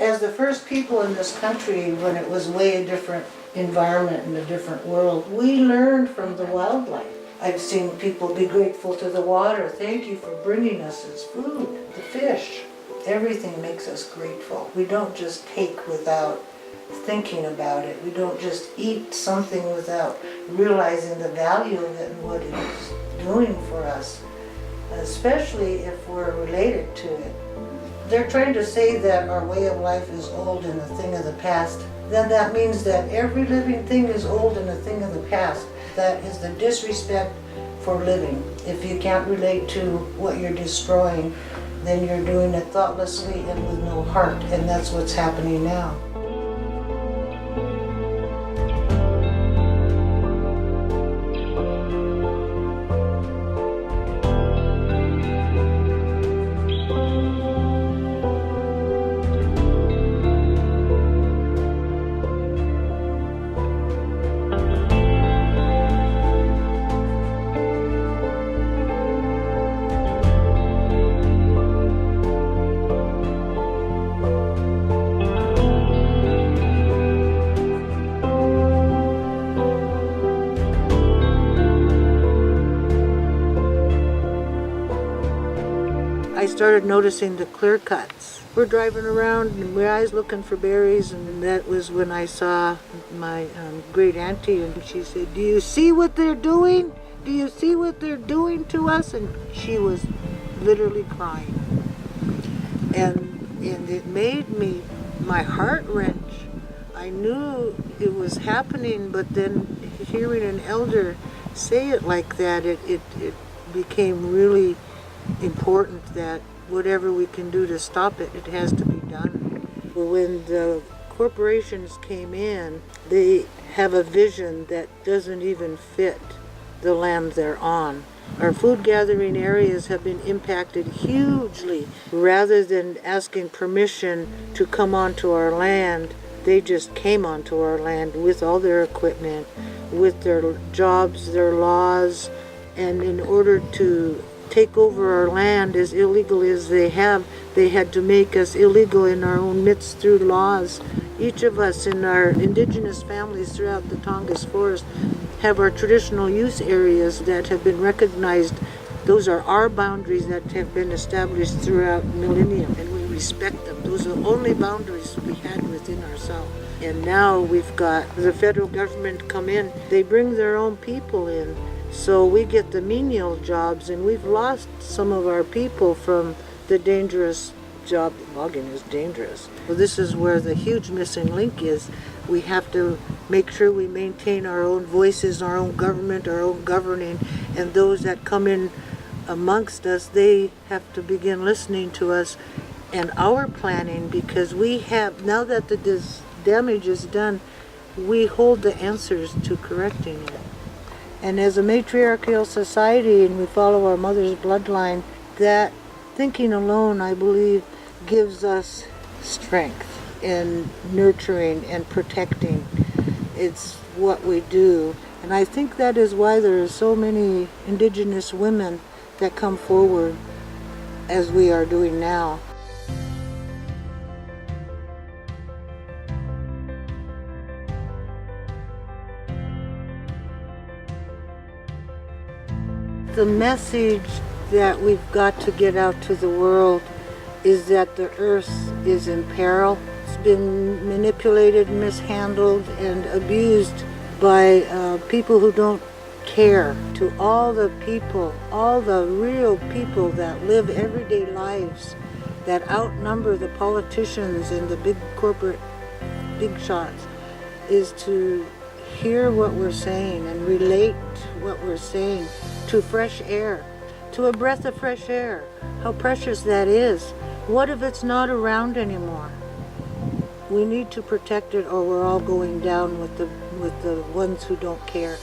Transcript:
As the first people in this country, when it was way a different environment and a different world, we learned from the wildlife. I've seen people be grateful to the water. Thank you for bringing us its food, the fish. Everything makes us grateful. We don't just take without thinking about it. We don't just eat something without realizing the value of it and what it is doing for us, especially if we're related to it. They're trying to say that our way of life is old and a thing of the past. Then that means that every living thing is old and a thing of the past. That is the disrespect for living. If you can't relate to what you're destroying, then you're doing it thoughtlessly and with no heart, and that's what's happening now. I started noticing the clear cuts. We're driving around and my eyes looking for berries, and that was when I saw my great auntie, and she said, "Do you see what they're doing? Do you see what they're doing to us?" And she was literally crying. And it made my heart wrench. I knew it was happening, but then hearing an elder say it like that, it became really important that whatever we can do to stop it, it has to be done. When the corporations came in, they have a vision that doesn't even fit the land they're on. Our food gathering areas have been impacted hugely. Rather than asking permission to come onto our land, they just came onto our land with all their equipment, with their jobs, their laws, and in order to take over our land as illegal as they had to make us illegal in our own midst through laws. Each of us in our indigenous families throughout the Tongass Forest have our traditional use areas that have been recognized. Those are our boundaries that have been established throughout millennium, and we respect them. Those are the only boundaries we had within ourselves. And now we've got the federal government come in. They bring their own people in. So we get the menial jobs, and we've lost some of our people from the dangerous job. Logging is dangerous. Well, this is where the huge missing link is. We have to make sure we maintain our own voices, our own government, our own governing, and those that come in amongst us, they have to begin listening to us and our planning, because we have, now that the damage is done, we hold the answers to correcting it. And as a matriarchal society, and we follow our mother's bloodline, that thinking alone, I believe, gives us strength in nurturing and protecting. It's what we do. And I think that is why there are so many indigenous women that come forward as we are doing now. The message that we've got to get out to the world is that the earth is in peril. It's been manipulated, mishandled, and abused by people who don't care. To all the people, all the real people that live everyday lives, that outnumber the politicians and the big corporate big shots, is to hear what we're saying and relate what we're saying to fresh air, to a breath of fresh air. How precious that is. What if it's not around anymore? We need to protect it, or we're all going down with the ones who don't care.